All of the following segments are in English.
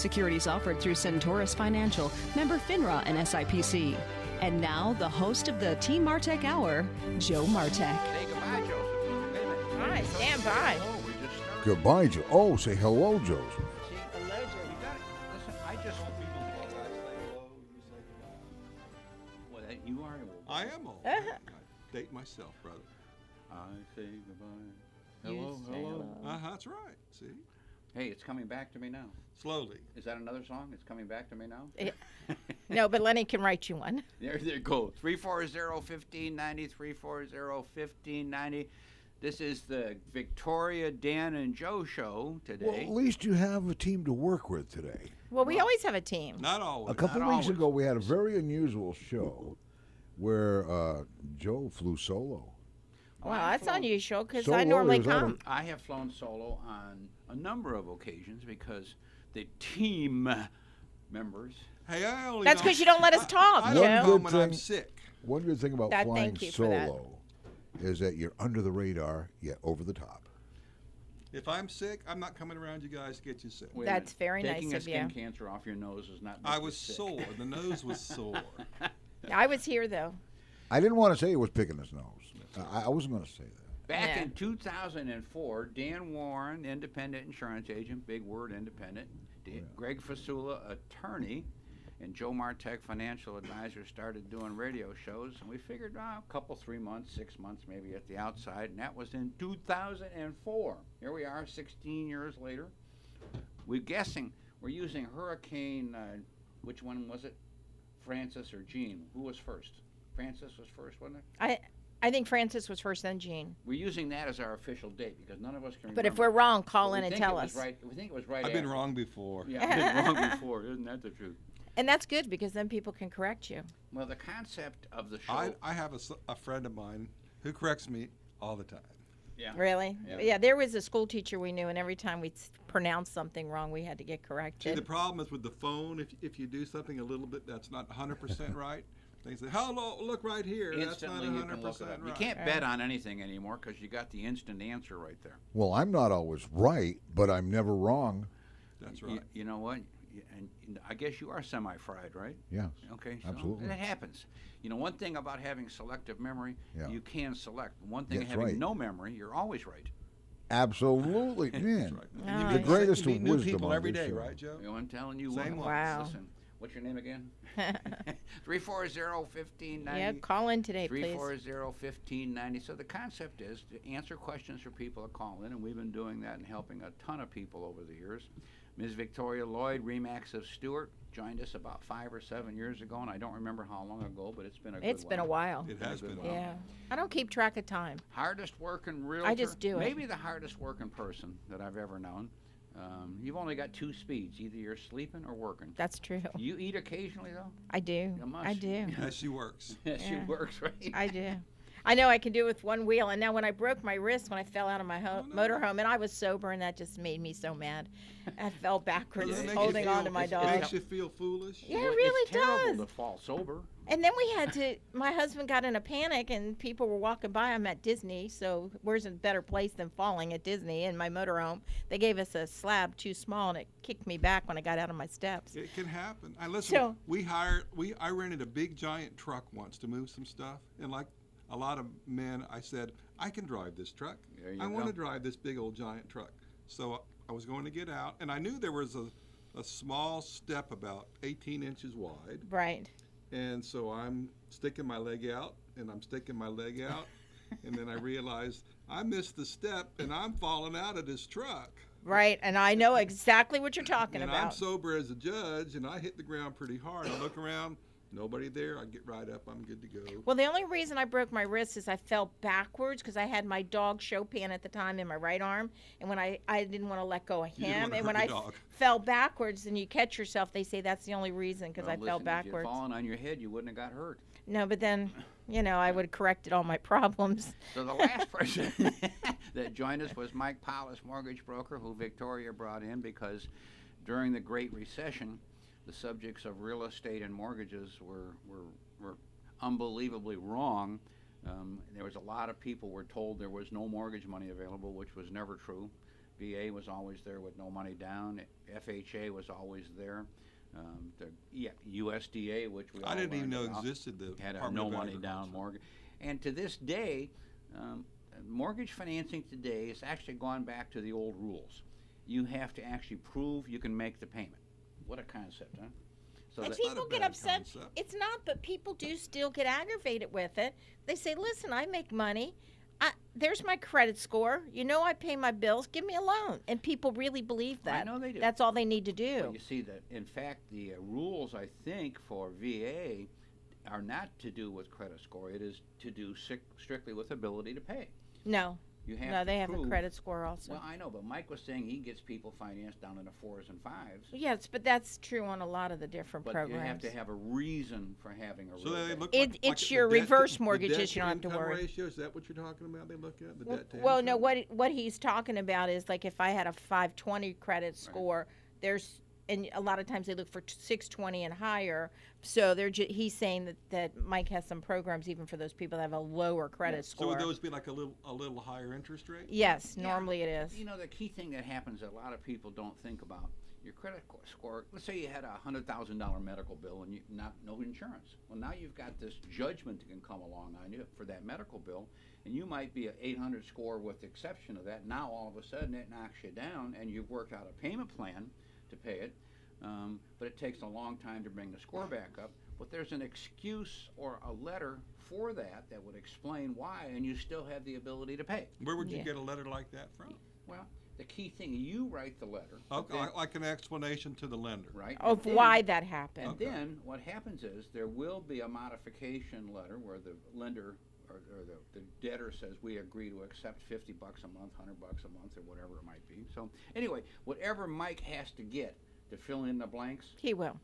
Securities offered through Centaurus Financial, member FINRA and SIPC. And now, the host of the Team Martek Hour, Joe Martek. Say goodbye, Joseph. Wait a minute. Hi, stand by. Oh, we just started. Goodbye, Joe. Oh, say hello, Joseph. See, hello, Joe. You got it. Listen, I just. Well, you are old. I am old. I date myself, brother. I say goodbye. You Hello, say hello. hello. That's right. See? Hey, it's coming back to me now. Slowly. Is that another song? It's coming back to me now? No, but Lenny can write you one. There you go. 340-1590, 340-1590. This is the Victoria, Dan, and Joe show Well, today. at least you have a team to work with today. Well, we always have a team. Not always. A couple Not weeks always. ago, we had a very unusual show where Joe flew solo. Well, that's unusual because So I normally Warriors, I come. I have flown solo on a number of occasions because the team members. Hey, I only That's know- because you don't let us talk, I Joe. don't come when Good I'm thing- sick. One good thing about That- flying thank you for that. solo is that you're under the radar, yet over the top. If I'm sick, I'm not coming around you guys to get you sick. Wait a That's minute. very nice Taking a of skin you. cancer off your nose is not. I make you was sick. sore. The nose was sore. I was here, though. I didn't want to say he was picking his nose. I wasn't going to say that. Back Yeah. in 2004, Dan Warren, independent insurance agent, big word, independent. Greg Fasula, attorney, and Joe Martek, financial advisor, started doing radio shows. And we figured, a couple, 3 months, 6 months maybe at the outside. And that was in 2004. Here we are, 16 years later. We're guessing, we're using Hurricane, which one was it? Francis or Jean? Who was first? Francis was first, wasn't it? I think Francis was first, then Jean. We're using that as our official date because none of us can remember. But if we're wrong, But call we in and think tell it was us. Right, we think it was right I've been after. wrong before. Yeah, I've been wrong before. Isn't that the truth? And that's good because then people can correct you. Well, the concept of the show. I have a friend of mine who corrects me all the time. Yeah. Really? Yeah. Yeah, there was a school teacher we knew, and every time we pronounced something wrong, we had to get See, corrected. the problem is with the phone, if you do something a little bit that's not 100% right, they say, hello, look right here. Instantly, that's you not can look 100% it up. right. You can't bet on anything anymore because you got the instant answer right there. Well, I'm not always right, but I'm never wrong. That's Y- right. You know what? And I guess you are semi-fried, right? Yes. Okay. So Absolutely. That happens. You know, one thing about having selective memory, Yeah. you can select. One thing That's having right. no memory, you're always right. Absolutely, man. That's right. All And you right. meet- The greatest you meet of new wisdom people on every this day, show. right, Joe? You know, I'm telling you Same what. one. Wow. Listen, what's your name again? 340-1590. Yeah, call in today, please. 340-1590. So the concept is to answer questions for people that call in, and we've been doing that and helping a ton of people over the years. Ms. Victoria Loyd, Remax of Stewart, joined us about 5 or 7 years ago, and I don't remember how long ago, but it's been a good It's been a while. It has been. Yeah. I don't keep track of time. Hardest working realtor. just do it. Maybe the hardest working person that I've ever known. You've only got 2 speeds. Either you're sleeping or working. That's true. You eat occasionally, though? I do. You must. I do. Yes, she works. Yes, she Yeah. works, right? I do. I know I can do it with one wheel. And now when I broke my wrist when I fell out of my motorhome, and I was sober, and that just made me so mad. I fell backwards Doesn't it make you holding on feel- to my it dog. makes you feel foolish. Yeah, it Well, really it's terrible does. to fall sober. And then we had to, my husband got in a panic and people were walking by. I'm at Disney, so where's a better place than falling at Disney in my motorhome? They gave us a slab too small and it kicked me back when I got out of my steps. It can happen. I listen. So- I rented a big giant truck once to move some stuff, and like a lot of men, I said, I can drive this truck. There you I want go. to drive this big old giant truck. So I was going to get out, and I knew there was a small step about 18 inches wide, Right. and so I'm sticking my leg out, and I'm sticking my leg out, and then I realized I missed the step, and I'm falling out of this truck. Right. And I know exactly what you're talking And I'm about. sober as a judge, and I hit the ground pretty hard. I look around, nobody there. I get right up. I'm good to go. Well, the only reason I broke my wrist is I fell backwards because I had my dog Chopin at the time in my right arm. And when I didn't want to let go of You didn't him. wanna And hurt when I your dog. fell backwards and you catch yourself, they say that's the only reason because Well, I fell listen, backwards. If you'd fallen on your head, you wouldn't have got hurt. No, but then, I would have corrected all my problems. So the last person that joined us was Mike Paulus, mortgage broker, who Victoria brought in because during the Great Recession, the subjects of real estate and mortgages were unbelievably wrong. There was a lot of people were told there was no mortgage money available, which was never true. VA was always there with no money down. FHA was always there. USDA, which we I all didn't even know learned about, existed. The had a Department no of money down Agriculture. mortgage. And to this day, mortgage financing today has actually gone back to the old rules. You have to actually prove you can make the payment. What a concept, huh? So And that, people get bad upset. concept. It's not, but people do still get aggravated with it. They say, listen, I make money. There's my credit score. You know I pay my bills. Give me a loan. And people really believe that. I know they do. That's all they need to do. well, you see that, in fact, the rules, I think, for VA are not to do with credit score. It is to do strictly with ability to pay. No. You have No, to they have a prove- credit score also. Well, I know, but Mike was saying he gets people financed down in the 4s and 5s. Yes, but that's true on a lot of the different But programs. you have to have a reason for having a So real they bank. look It's the your debt reverse the mortgages debt you don't have to income worry. ratio, is that what you're talking about? They look at the debt to Well, no, income? what he's talking about is like if I had a 520 credit score, there's and a lot of times they look for 620 and higher. So he's saying that Mike has some programs even for those people that have a lower credit So score. would those be like a little higher interest rate? Yes, Yeah. normally it is. You know, the key thing that happens that a lot of people don't think about, your credit score, let's say you had a $100,000 medical bill and no insurance. Well, now you've got this judgment that can come along on you for that medical bill, and you might be an 800 score with the exception of that. Now all of a sudden it knocks you down, and you've worked out a payment plan to pay it, but it takes a long time to bring the score back up. But there's an excuse or a letter for that would explain why, and you still have the ability to pay. Where would you Yeah. get a letter like that from? Well, the key thing, you write the letter. but Okay, then- like an explanation to the lender. right? Of and then- why that happened. And then what happens is there will be a modification letter where the lender or the debtor says we agree to accept $50 a month, $100 a month, or whatever it might be. So anyway, whatever Mike has to get to fill in the blanks, He will.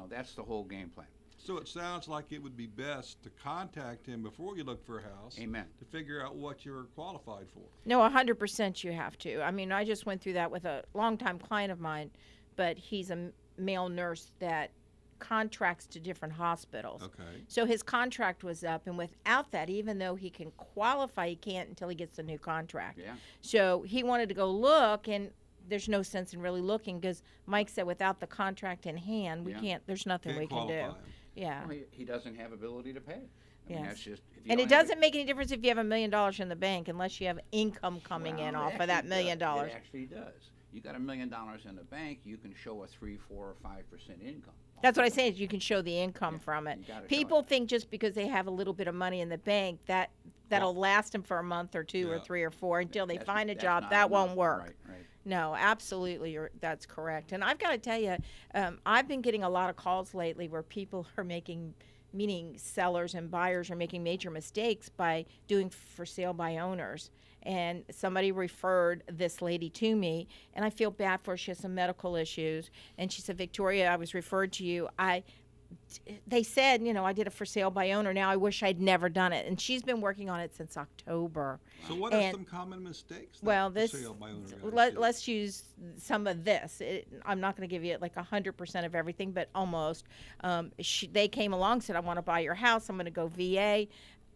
that's the whole game plan. So it sounds like it would be best to contact him before you look for a house. Amen. To figure out what you're qualified for. No, 100% you have to. I mean, I just went through that with a longtime client of mine, but he's a male nurse that contracts to different hospitals. Okay. So his contract was up, and without that, even though he can qualify, he can't until he gets a new contract. Yeah. So he wanted to go look, and there's no sense in really looking because Mike said without the contract in hand, we Yeah. can't. There's nothing Can't we can qualify do. him. Yeah. Well, he doesn't have ability to pay. I mean, Yes. that's just. If you And don't it have doesn't make any difference if you have $1 million in the bank unless you have income coming Well, in it off of that actually $1 million. does. It actually does. You got $1 million in the bank, you can show a 3, 4, or 5% income. That's what I say is you can show the income Yeah, from it. you gotta show People it. think just because they have a little bit of money in the bank that'll last them for a month or two or Yeah. 3 or 4 until they That's- find a that's job. not That enough. won't work. Right. No, absolutely, that's correct. And I've got to tell you, I've been getting a lot of calls lately where people are meaning sellers and buyers are making major mistakes by doing for sale by owners. And somebody referred this lady to me, and I feel bad for her. She has some medical issues. And she said, Victoria, I was referred to you. They said, I did a for sale by owner. Now I wish I'd never done it. And she's been working on it since October. So what are And- some common mistakes? That Well, for this sale by owner guys do? let's use some of this. I'm not going to give you like 100% of everything, but almost. They came along and said, "I want to buy your house. I'm going to go VA,"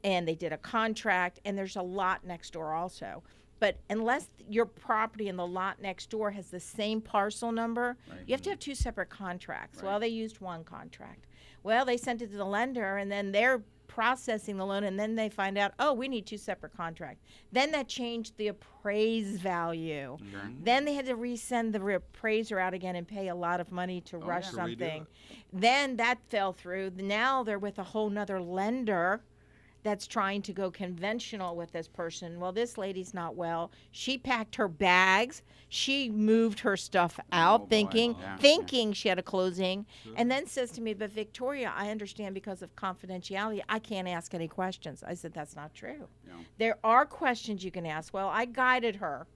and they did a contract. And there's a lot next door also. But unless your property and the lot next door has the same parcel number, Right. you have to have two separate contracts. Right. Well, they used one contract. Well, they sent it to the lender, and then they're processing the loan, and then they find out, oh, we need two separate contracts. Then that changed the appraised value. Sure. Then they had to resend the appraiser out again and pay a lot of money to rush yeah. To redo something. it. Then that fell through. Now they're with a whole nother lender that's trying to go conventional with this person. Well, this lady's not well. She packed her bags. She moved her stuff out, boy. thinking Yeah, thinking she had a closing, and then says to me, "But Victoria, I understand because of confidentiality, I can't ask any questions." I said, "That's not true. Yeah. There are questions you can ask." Well, I guided her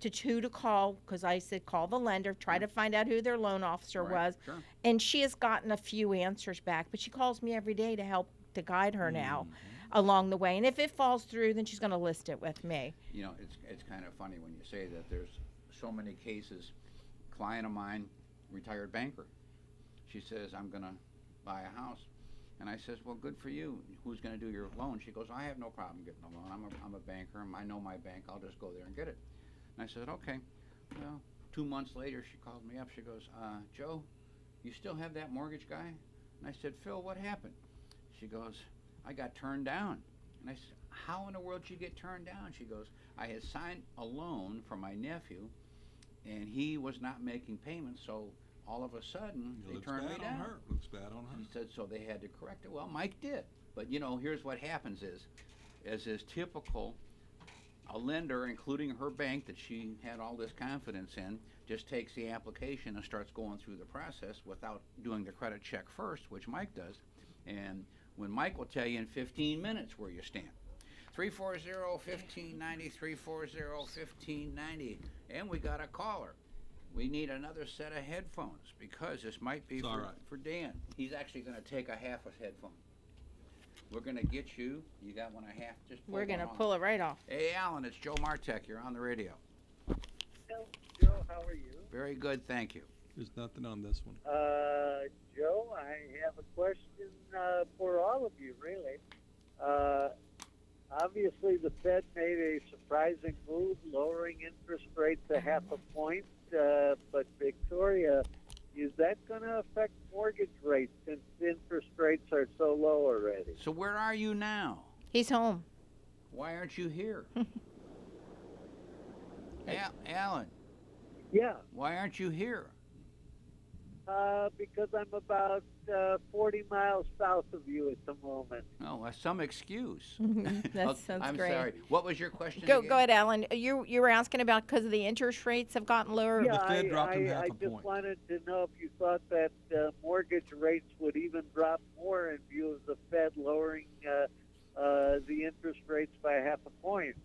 to who to call because I said call the lender, try to find out who their loan officer Right, was, sure. and she has gotten a few answers back. But she calls me every day to help to guide her now along the way. And if it falls through, then she's going to list it with me. It's kind of funny when you say that there's so many cases. Client of mine, retired banker, she says, I'm going to buy a house. And I says, well, good for you. Who's going to do your loan? She goes, I have no problem getting a loan. I'm a banker. I know my bank. I'll just go there and get it. And I said, okay. Well, 2 months later, she called me up. She goes, Joe, you still have that mortgage guy? And I said, Phil, what happened? She goes, I got turned down. And I said, how in the world did you get turned down? She goes, I had signed a loan for my nephew, and he was not making payments, so all of a sudden, they turned me down. Looks bad on her. He said, so they had to correct it. Well, Mike did. But, you know, here's what happens as is typical, a lender, including her bank that she had all this confidence in, just takes the application and starts going through the process without doing the credit check first, which Mike does. And when Mike will tell you in 15 minutes where you stand. 340-1590, 340-1590. And we got a caller. We need another set of headphones because this might be for Dan. He's actually going to take a half a headphone. We're going to get you. You got one and a half. Just pull We're going to one pull it right off. Hey, Alan, it's Joe Martek. You're on the radio. Hello, Joe. How are you? Very good, thank you. There's nothing on this one. Joe, I have a question for all of you, really. Obviously, the Fed made a surprising move, lowering interest rates a half a point. But Victoria, is that going to affect mortgage rates since interest rates are so low already? So where are you now? He's home. Why aren't you here? Alan, Yeah, why aren't you here? because I'm about 40 miles south of you at the moment. Oh, some excuse. That sounds I'm great. sorry. What was your question Go again? ahead, Alan. You were asking about because of the interest rates have gotten lower. Yeah, Fed dropped them half I a just point. wanted to know if you thought that mortgage rates would even drop more in view of the Fed lowering the interest rates by half a point.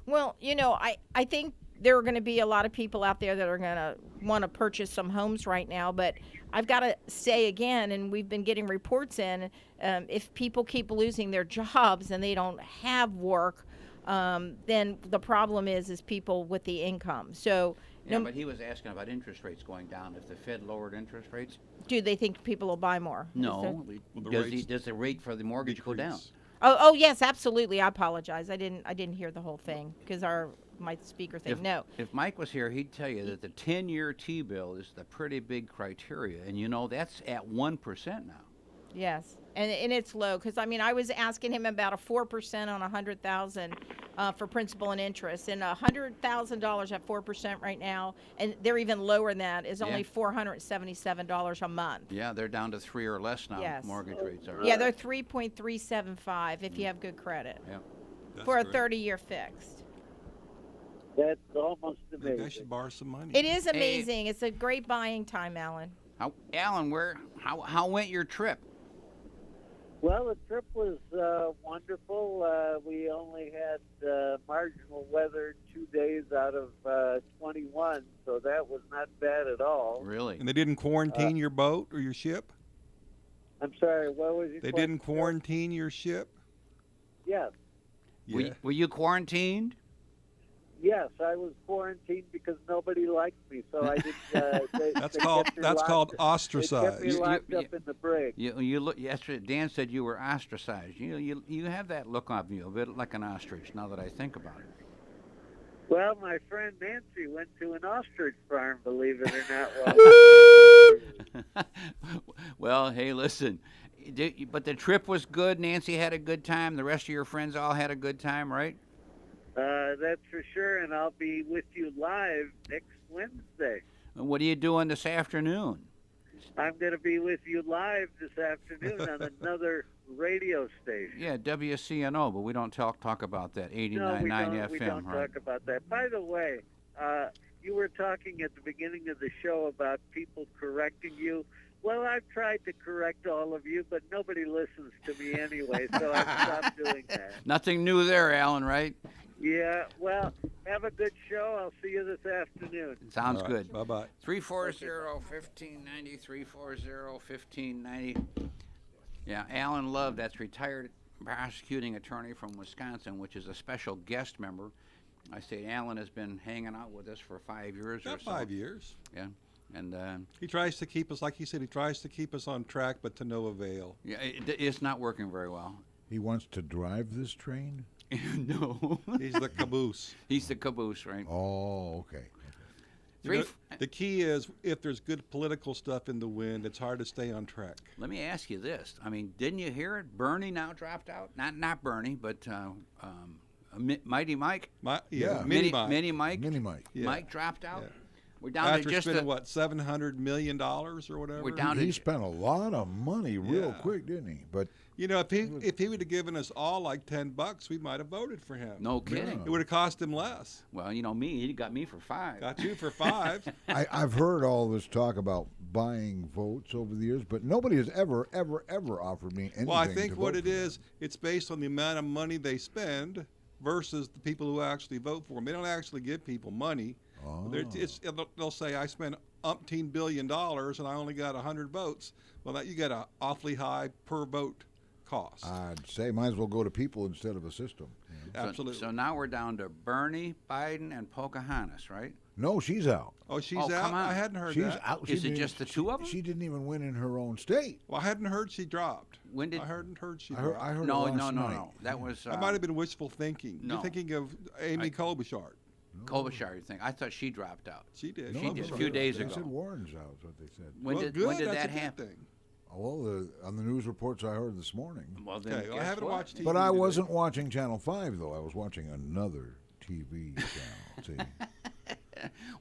Well, you know, I think there are going to be a lot of people out there that are going to want to purchase some homes right now. But I've got to say again, and we've been getting reports in, if people keep losing their jobs and they don't have work, then the problem is people with the income. So, Yeah, but he was asking about interest rates going down. If the Fed lowered interest rates? do they think people will buy more? No. the Does, rates does the rate for the mortgage go down? Decrease. Oh, yes, absolutely. I apologize. I didn't hear the whole thing because my speaker thing. No. If Mike was here, he'd tell you that the 10-year T-bill is the pretty big criteria. And, you know, that's at 1% now. Yes, and it's low because I was asking him about a 4% on $100,000 for principal and interest, and $100,000 at 4% right now, and they're even lower than that, is only $477 a month. Yeah, they're down to 3 or less now. Yes. Mortgage rates are. Yeah, they're 3.375 if you have good credit Yeah. That's for a great. 30-year fixed. That's almost Maybe I amazing. should borrow some money. It is amazing. It's a great buying time, Alan. Alan, how went your trip? Well, the trip was wonderful. We only had marginal weather 2 days out of 21, so that was not bad at all. Really? And they didn't quarantine your boat or your ship? I'm sorry, what was your They question? didn't quarantine your ship? Yes. Yeah. Were you quarantined? Yes, I was quarantined because nobody liked me, so I didn't. That's called They kept me ostracized. locked up in the brig. You look. Yesterday, Dan said you were ostracized. You have that look on you, a bit like an ostrich. Now that I think about it. Well, my friend Nancy went to an ostrich farm, believe it or not. Well, hey, listen. But the trip was good. Nancy had a good time. The rest of your friends all had a good time, right? That's for sure, and I'll be with you live next Wednesday. What are you doing this afternoon? I'm going to be with you live this afternoon on another radio station. Yeah, WCNO, but we don't talk about that. 89.9 FM, we don't right? talk about that. By the way, you were talking at the beginning of the show about people correcting you. Well, I've tried to correct all of you, but nobody listens to me anyway, so I've stopped doing that. Nothing new there, Alan, right? Yeah, well, have a good show. I'll see you this afternoon. Sounds All right, good. Bye-bye. 340-1590, 340-1590. Yeah, Alan Love, that's retired prosecuting attorney from Wisconsin, which is a special guest member. I say Alan has been hanging out with us for 5 years or About so. 5 years. Yeah, and He tries to keep us, like he said, he tries to keep us on track, but to no avail. yeah, it's not working very well. He wants to drive this train? No. He's the caboose. He's the caboose, right? Oh, okay. The key is if there's good political stuff in the wind, it's hard to stay on track. Let me ask you this. I mean, didn't you hear it? Bernie now dropped out. Not Bernie, but Mighty Mike. Mini Mike. Mini Mike. Mini Mike. Yeah. Mike dropped out. Yeah. We're down After to just spending what, $700 million or whatever. We're down He to spent a lot of money real Yeah. quick, didn't he? But You know, if he would have given us all like $10, we might have voted for him. no kidding. It would have cost him less. Well, you know me. He got me for 5. Got you for 5. I've heard all this talk about buying votes over the years, but nobody has ever offered me anything. Well, I think to what vote it for them. is, it's based on the amount of money they spend versus the people who actually vote for them. They don't actually give people money. Oh. They'll say, I spent umpteen $1 billion and I only got 100 votes. Well, you got an awfully high per vote cost. I'd say might as well go to people instead of a system. Absolutely. So now we're down to Bernie, Biden, and Pocahontas, right? No, she's out. Oh, she's Oh, out? come on. I hadn't heard She's that. out. Is She it didn't- just the two of them? She didn't even win in her own state. Well, I hadn't heard she dropped. When did? I hadn't heard she I heard, dropped. I heard No, it last no. night. That was. That might have been wishful thinking. no. You're thinking of Amy Klobuchar. Klobuchar, you think? I thought she dropped out. She did. She No, did, a no, few days they ago. said Warren's out, is what they said. When Well, did good. when did That's that a good happen? thing. Well, on the news reports I heard this morning. Well, then Okay, well, I guess haven't what? watched TV. But I today. wasn't watching Channel 5, though. I was watching another TV channel. See?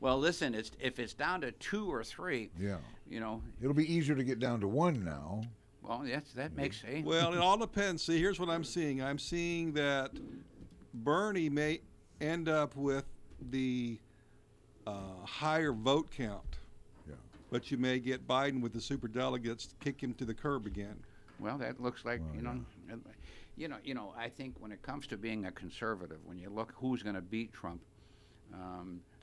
Well, listen, if it's down to 2 or 3, Yeah. you know, It'll be easier to get down to 1 now. well, that makes a. Well, it all depends. See, here's what I'm seeing. I'm seeing that Bernie may end up with the higher vote count. Yeah. But you may get Biden with the superdelegates to kick him to the curb again. Well, that looks like Well, you know. I think when it comes to being a conservative, when you look who's going to beat Trump,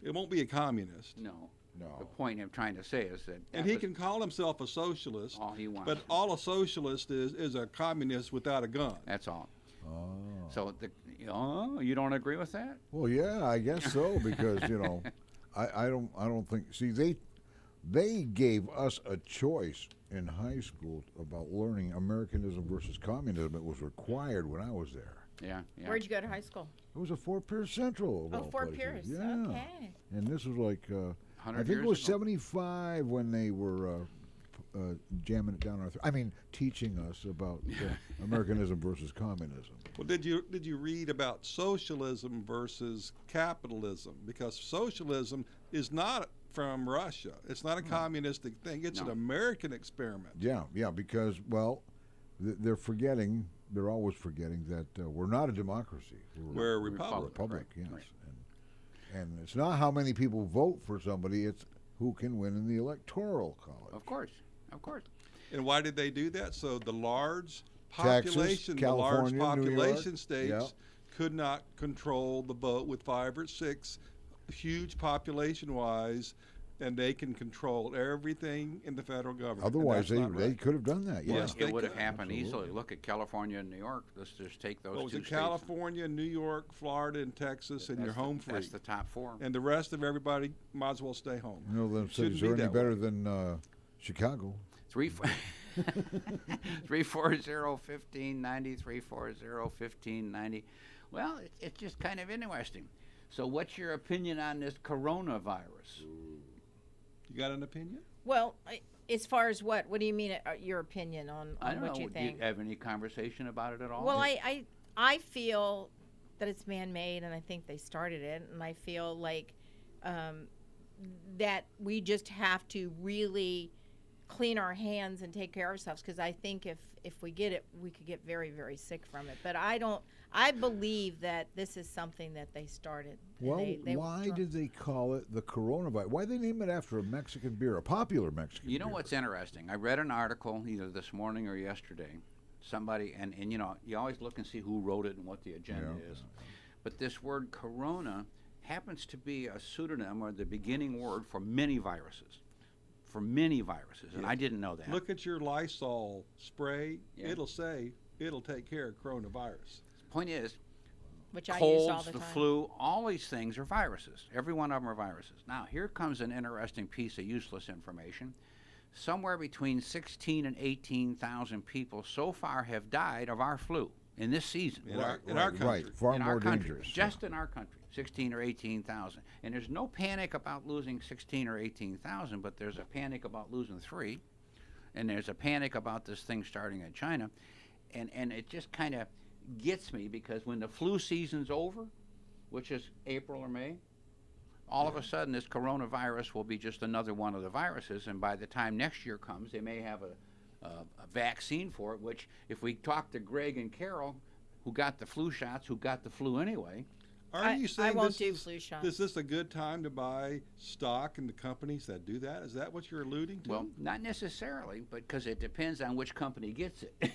It won't be a communist. no. No. The point I'm trying to say is that. And he can call himself a socialist. all he wants. But all a socialist is a communist without a gun. That's all. Oh. So you don't agree with that? Well, yeah, I guess so, because, I don't think, see, they gave us a choice in high school about learning Americanism versus communism. It was required when I was there. Yeah. Where'd you go to high school? It was a Fort Pierce Central. of Oh, all Fort places. Pierce. Yeah. Okay. And this was like, I 100 think it years was ago? 75 when they were jamming it down our teaching us about Americanism versus communism. Well, did you read about socialism versus capitalism? Because socialism is not from Russia. It's not a communistic thing. It's an No. American experiment. Yeah, because, well, they're always forgetting that we're not a democracy. We're a republic. republic, Right, yes. right. And it's not how many people vote for somebody, it's who can win in the electoral college. Of course. And why did they do that? So the large Texas, population, California, New population York, states yeah. could not control the vote with 5 or 6 huge population-wise, and they can control everything in the federal government. and Otherwise, that's not they right. could have done that, yeah. Yes, they It would have could. happened Absolutely. easily. Look at California and New York. Let's just take those What was two it? states. California, New York, Florida, and Texas, and you're That's home the, free. That's the top 4. And the rest of everybody might as well stay home. Them Shouldn't cities be are any that better way. than Chicago. 340-1590, 340-1590. Well, it's just kind of interesting. So what's your opinion on this coronavirus? You got an opinion? Well, as far as what? What do you mean? Your opinion on I don't what know. you Do think? you have any conversation about it at all? Well, I feel that it's man-made, and I think they started it, and I feel like that we just have to really clean our hands and take care of ourselves, because I think if we get it, we could get very, very sick from it. But I believe that this is something that they started. and Well, they why did they call it the coronavirus? Why did they name it after a Mexican beer, a popular Mexican beer? You know what's interesting? I read an article either this morning or yesterday. Somebody, and you know, you always look and see who wrote it and what the agenda Yeah. is. But this word corona happens to be a pseudonym or the beginning word for many viruses. And I didn't know that. Look at your Lysol spray. Yeah. It'll say it'll take care of coronavirus. Point is, which I use colds, all the the time. flu, all these things are viruses. Every one of them are viruses. Now, here comes an interesting piece of useless information. Somewhere between 16 and 18,000 people so far have died of our flu in this season. In our country. Right, far in more our country, dangerous. just in our country. 16 or 18,000. And there's no panic about losing 16 or 18,000, but there's a panic about losing 3. And there's a panic about this thing starting in China. And it just kind of gets me because when the flu season's over, which is April or May, all of a sudden this coronavirus will be just another one of the viruses. And by the time next year comes, they may have a vaccine for it, which if we talk to Greg and Carol, who got the flu shots, who got the flu anyway. Are you saying I won't do flu shots. Is this a good time to buy stock in the companies that do that? Is that what you're alluding to? Well, not necessarily, but because it depends on which company gets it.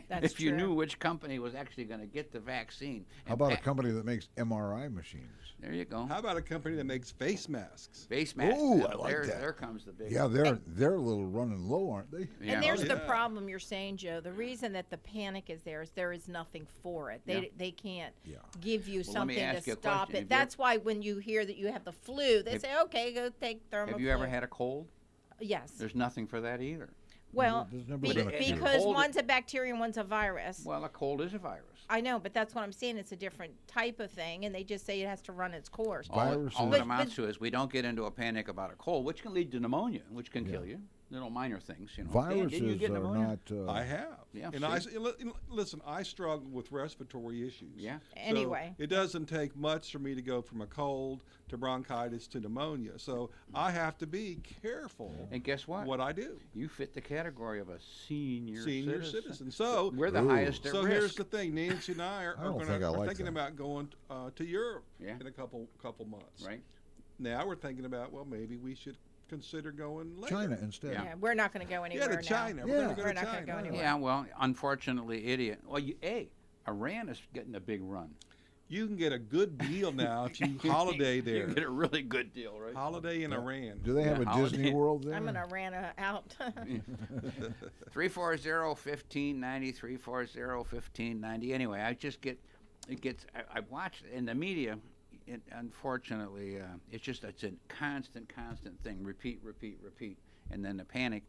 That's if you true. knew which company was actually going to get the vaccine. How about a company that makes MRI machines? There you go. How about a company that makes face masks? Face masks. Ooh, I like that. There comes the big. Yeah, they're a little running low, aren't they? Yeah. And there's Oh, the yeah. problem you're saying, Joe. The reason that the panic is there is nothing for it. They can't Yeah. give you Well, let me something ask you to a stop question. it. Have you That's why when you hear that you have the flu, they Have- say, okay, go take Thermoflu. Have you ever had a cold? Yes. There's nothing for that either. Well, There's never be- been a cure. because Cold- one's a bacteria and one's a virus. Well, a cold is a virus. I know, but that's what I'm saying. It's a different type of thing, and they just say it has to run its course. Viruses- All it But- amounts to is we don't get into a panic about a cold, which can lead to pneumonia, which can kill you. Little minor things, Dan, didn't you Viruses get are pneumonia? not. I have. Yeah, And see? listen, I struggle with respiratory issues. Yeah. Anyway. So it doesn't take much for me to go from a cold to bronchitis to pneumonia. So I have to be careful And guess what? I do. You fit the category of a senior Citizen. So we're the Ooh. highest at So risk. here's the thing. Nancy and I I don't think I are like thinking that. about going to Europe Yeah. in a couple months. Right? Now we're thinking about, well, maybe we should consider going later. China instead. Yeah, we're not going to go anywhere Yeah, to now. China. Yeah. We're going to go We're to not China. gonna go anywhere. Yeah, well, unfortunately, idiot. Well, Iran is getting a big run. You can get a good deal now if you holiday You there. can get a really good deal, right? Holiday in Iran. Do they have Yeah, a holiday. Disney World there? I'm going to ran out. 340-1590, 340-1590. Anyway, I watch in the media. Unfortunately, it's a constant thing. Repeat, and then the panic.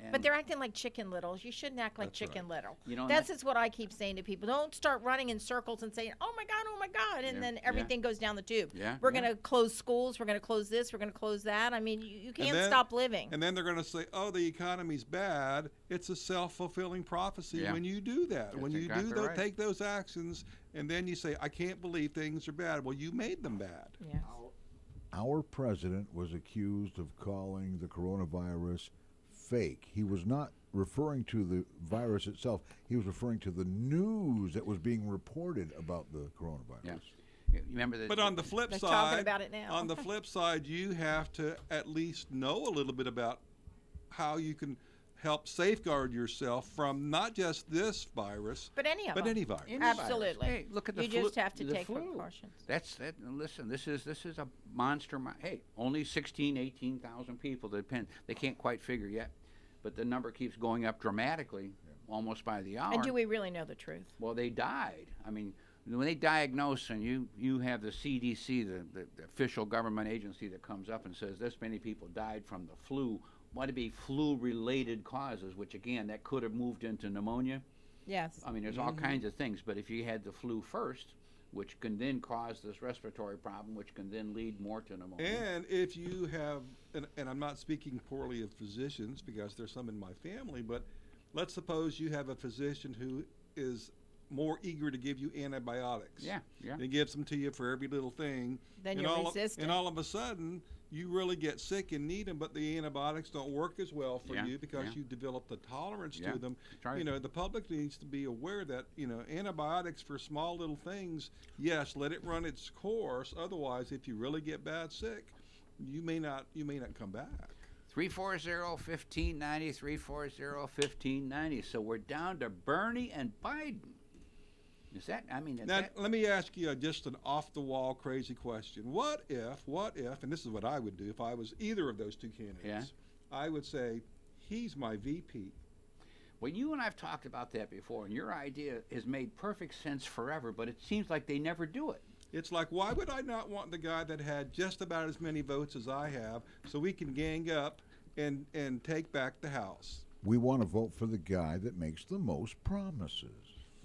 And But they're acting like Chicken Littles. You shouldn't act like That's Chicken right. Little. You know, That's just what I keep saying to people. Don't start running in circles and saying, oh my God, and Yeah, then yeah. everything goes down the tube. Yeah, We're yeah. going to close schools. We're going to close this. We're going to close that. I mean, you can't then- stop living. And then they're going to say, oh, the economy's bad. It's a self-fulfilling prophecy Yeah. when you do that. That's when you exactly right. take those actions, and then you say, I can't believe things are bad. Well, you made them bad. Yes. Our president was accused of calling the coronavirus fake. He was not referring to the virus itself. He was referring to the news that was being reported about the coronavirus. Yeah. You remember that? But on the flip They're side, talking about it now. on the flip side, you have to at least know a little bit about how you can help safeguard yourself from not just this virus, But any of but them. any virus. Any virus. Absolutely. Hey, look at the You flu. just have to the take flu. precautions. That's that. Listen, this is a monster. Hey, only 16, 18,000 people. They can't quite figure yet, but the number keeps going up dramatically, almost by the hour. And do we really know the truth? Well, they died. I mean, when they diagnose and you have the CDC, the official government agency that comes up and says this many people died from the flu, might be flu-related causes, which again, that could have moved into pneumonia. Yes. I mean, there's all kinds of things, but if you had the flu first, which can then cause this respiratory problem, which can then lead more to pneumonia. And if you have, and I'm not speaking poorly of physicians because there's some in my family, but let's suppose you have a physician who is more eager to give you antibiotics. Yeah, yeah. And he gives them to you for every little thing. Then and you're all resistant. And all of a sudden, you really get sick and need them, but the antibiotics don't work as well for Yeah, you because yeah. you developed a tolerance Yeah, to them. that's right. You know, the public needs to be aware that, antibiotics for small little things, yes, let it run its course. Otherwise, if you really get bad sick, you may not come back. 340-1590, 340-1590. So we're down to Bernie and Biden. Is that, I mean, Now, let me ask you just an off-the-wall crazy question. What if, and this is what I would do if I was either of those two candidates, Yeah. I would say, he's my VP. well, you and I have talked about that before, and your idea has made perfect sense forever, but it seems like they never do it. It's like, why would I not want the guy that had just about as many votes as I have so we can gang up and take back the House? We want to vote for the guy that makes the most promises.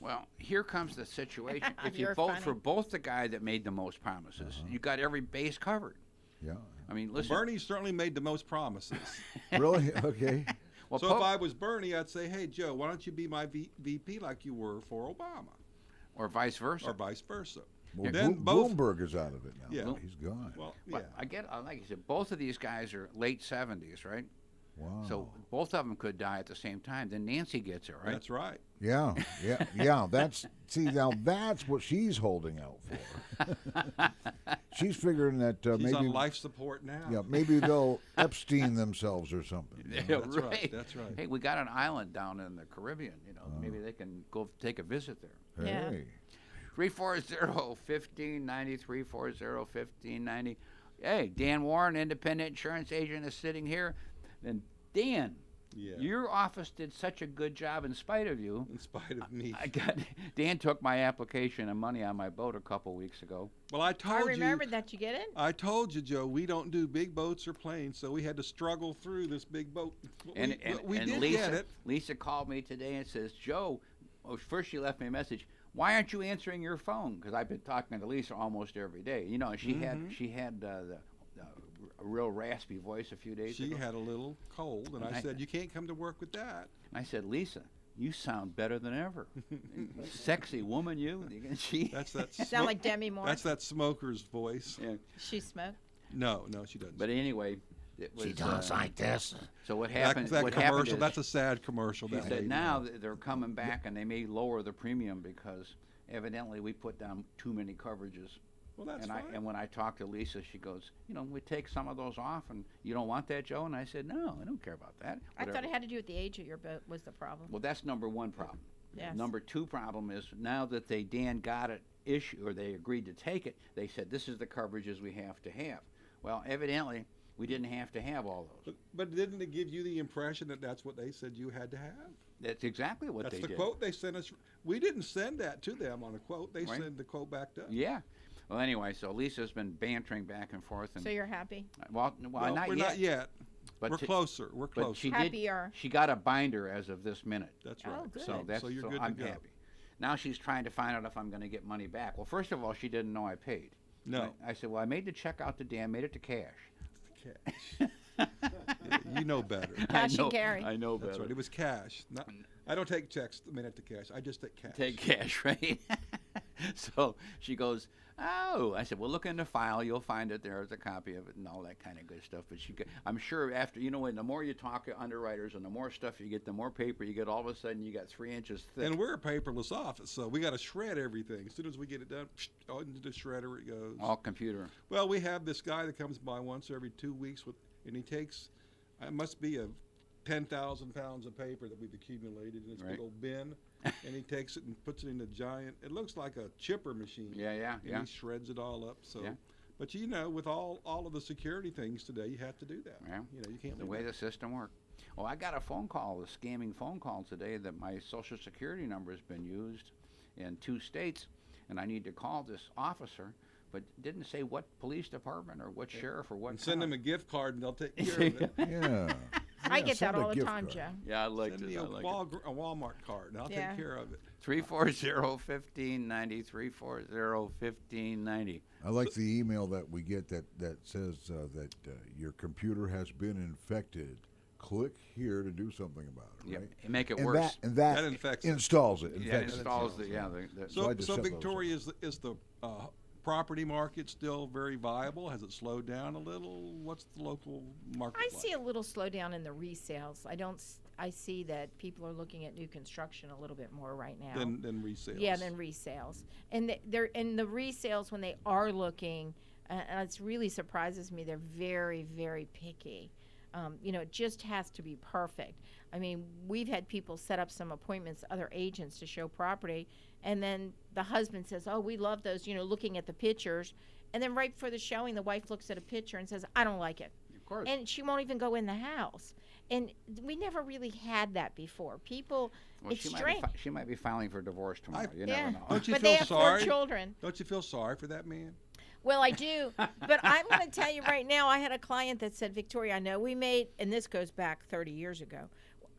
Well, here comes the situation. If you You're vote funny. for both the guy that made the most promises, you got every base covered. Yeah. I mean, Well, listen. Bernie certainly made the most promises. Really? Okay. Well, So if I was Bernie, I'd say, hey, Joe, why don't you be my VP like you were for Obama, or vice versa. or vice versa? Well, Then both. Bloomberg is out of it now. Yeah. He's gone. Well, yeah. But I get, like you said, both of these guys are late 70s, right? Wow. So both of them could die at the same time. Then Nancy gets it, right? That's right. Yeah, yeah. That's what she's holding out for. She's figuring that He's maybe on life support now. yeah, maybe they'll Epstein themselves or something. Yeah, That's right. right. That's right. Hey, we got an island down in the Caribbean. Maybe they can go take a visit there. Yeah. Hey, 340-1590, 340-1590. Hey, Dan Warren, independent insurance agent, is sitting here. And Dan, Yeah. your office did such a good job in spite of you. In spite of me. Dan took my application and money on my boat a couple weeks ago. Well, I I told you. remembered that you get it. I told you, Joe. We don't do big boats or planes, so we had to struggle through this big boat. And we and did Lisa, get it. Lisa called me today and says, Joe, first she left me a message. Why aren't you answering your phone? Because I've been talking to Lisa almost every day. She had a real raspy voice a few days She ago. had a little cold, and I said, you can't come to work with that. And I said, Lisa, you sound better than ever. Sexy woman, you. She. That's that. Sound like Demi Moore. That's that smoker's voice. Yeah. She smoked. No, she doesn't. But anyway, it was. She talks like this. So what that, happened? that what commercial. happened is, That's a sad commercial. she that said lady. now they're coming back and they may lower the premium because evidently we put down too many coverages. Well, that's and fine. and when I talked to Lisa, she goes, we take some of those off, and you don't want that, Joe? And I said, no, I don't care about that. I thought Whatever. it had to do with the age of your boat was the problem. Well, that's number one problem. Yes. Number two problem is now that Dan got it issued, or they agreed to take it, they said this is the coverages we have to have. Well, evidently, we didn't have to have all those. But didn't it give you the impression that that's what they said you had to have? That's exactly what That's they the did. quote they sent us. We didn't send that to them on a quote. They Right. sent the quote back to us. Yeah. Well, anyway, so Lisa's been bantering back and forth. And, So you're happy? well, Well, not we're yet. not yet. But We're to- closer. We're But closer. she Happier. did. She got a binder as of this minute. That's Oh, right. good. So that's you're good I'm to go. happy. Now she's trying to find out if I'm going to get money back. Well, first of all, she didn't know I paid. No. I said, well, I made the check out to Dan, made it to cash. Cash. You know better. Cash and carry. I know That's better. right. It was cash. Not, I don't take checks a minute to cash. I just take cash. Take cash, right? So she goes, oh. I said, well, look in the file. You'll find it. There's a copy of it and all that kind of good stuff. But I'm sure after, when the more you talk to underwriters and the more stuff you get, the more paper you get, all of a sudden you got 3 inches thick. And we're a paperless office, so we got to shred everything. As soon as we get it done, into the shredder it goes. all computer. Well, we have this guy that comes by once every 2 weeks, and he takes, it must be 10,000 pounds of paper that we've accumulated in this Right. big old bin, and he takes it and puts it in a giant, it looks like a chipper machine. Yeah. And he shreds it all up. So, Yeah. But with all of the security things today, you have to do that. Yeah. You can't The leave way that. the system works. Well, I got a phone call, a scamming phone call today that my Social Security number has been used in 2 states, and I need to call this officer, but didn't say what police department or what sheriff or what. And send town. them a gift card, and they'll take care of it. yeah. I get that send a all the gift time, card. Joe. Yeah, I like Send it. me I a, like it. a Walmart card, and I'll Yeah. take care of it. 340-1590, 340-1590. I like the email that we get that says that your computer has been infected. Click here to do something about it. Yep. Right? And make it and worse. That That infects it. installs it. Yeah, it infects it. installs the, So I So, just so shut those Victoria, is the property market still very viable? Has it slowed down a little? What's the local market I like? see a little slowdown in the resales. I see that people are looking at new construction a little bit more right now. Than resales. Yeah, than resales. And the resales when they are looking, and it really surprises me. They're very, very picky. It just has to be perfect. I mean, we've had people set up some appointments, other agents to show property, and then the husband says, "Oh, we love those," looking at the pictures, and then right before the showing, the wife looks at a picture and says, "I don't like it," Of course. and she won't even go in the house. And we never really had that before. People, Well, it's she strange. she might be filing for divorce tomorrow. You Yeah. never know. Don't you But feel they have sorry? 4 children. Don't you feel sorry for that man? Well, I do, but I'm going to tell you right now, I had a client that said, Victoria, I know we made, and this goes back 30 years ago,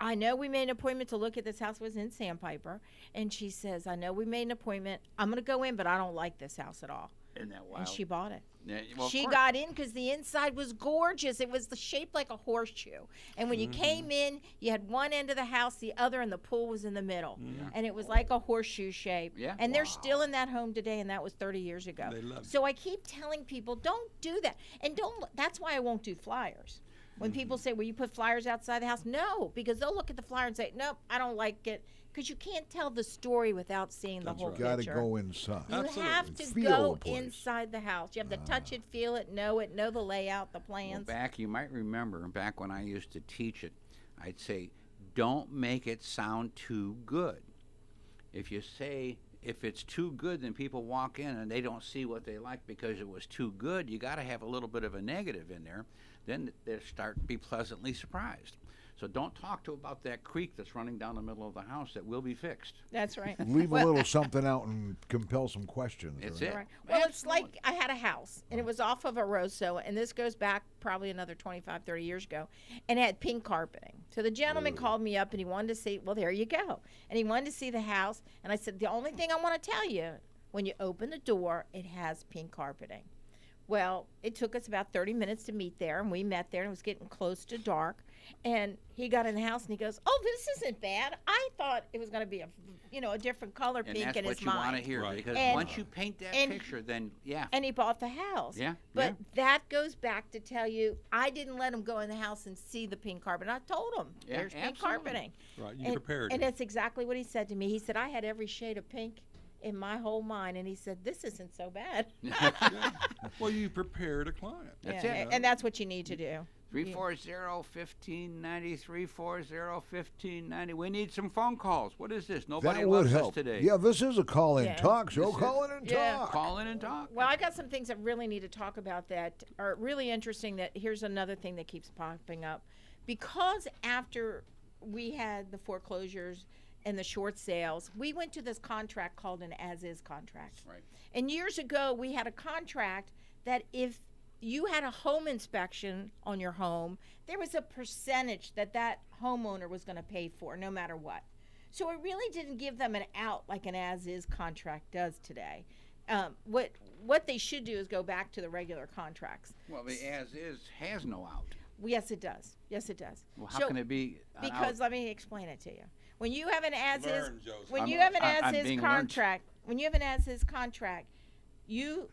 I know we made an appointment to look at this house. It was in Sandpiper. And she says, I know we made an appointment. I'm going to go in, but I don't like this house at all. Isn't that wild? And she bought it. Yeah, well, of She course. got in because the inside was gorgeous. It was shaped like a horseshoe. And when you came in, you had one end of the house, the other, and the pool was in the middle. And it was like a horseshoe shape. Yeah. And they're still in that home today, and that was 30 years ago. They love it. So I keep telling people, don't do that. And that's why I won't do flyers. When people say, well, you put flyers outside the house? No, because they'll look at the flyer and say, nope, I don't like it. Because you can't tell the story without seeing the whole You got to picture. go inside. You Absolutely. have to Feel go the place. inside the house. You have to touch it, feel it, know the layout, the plans. Well, you might remember, back when I used to teach it, I'd say, don't make it sound too good. If you say, if it's too good, then people walk in and they don't see what they like because it was too good. You got to have a little bit of a negative in there. Then they'll start to be pleasantly surprised. So don't talk about that creek that's running down the middle of the house that will be fixed. That's right. Leave a little something out and compel some questions. It's right? it. Right. Well, it's Absolutely. like I had a house, and it was off of a Rosso, and this goes back probably another 25, 30 years ago, and it had pink carpeting. So the gentleman called me up, and he wanted to see, well, there you go. And he wanted to see the house, and I said, the only thing I want to tell you, when you open the door, it has pink carpeting. Well, it took us about 30 minutes to meet there, and we met there, and it was getting close to dark. And he got in the house, and he goes, "Oh, this isn't bad. I thought it was going to be a different color And pink that's in what his you want to mind." hear Right. because And- once you paint that and- picture, then yeah. And he bought the house. Yeah, But yeah. that goes back to tell you, I didn't let him go in the house and see the pink carpet. I told him, Yeah, there's pink absolutely. carpeting. Right, you and, prepared. And that's exactly what he said to me. He said, I had every shade of pink in my whole mind. And he said, this isn't so bad. Yeah. Well, you prepared a client. That's Yeah, it. And that's what you need to do. 340-1590, 340-1590. We need some phone calls. What is this? Nobody That would loves help. us today. Yeah, this is a call-in Yeah. talk show. This is- Call in and Yeah. talk. Call in and talk. Well, I got some things that really need to talk about that are really interesting. That here's another thing that keeps popping up. Because after we had the foreclosures and the short sales, we went to this contract called an as-is contract. Right. And years ago, we had a contract that if you had a home inspection on your home, there was a percentage that homeowner was going to pay for no matter what. So it really didn't give them an out like an as-is contract does today. What they should do is go back to the regular contracts. Well, the as-is has no out. Yes, it does. Yes, it does. Well, how So- can it be an Because out? let me explain it to you. When you have an as-is, Learn, Joseph. when I'm- you have an I'm as-is being learned. contract, when you have an as-is contract,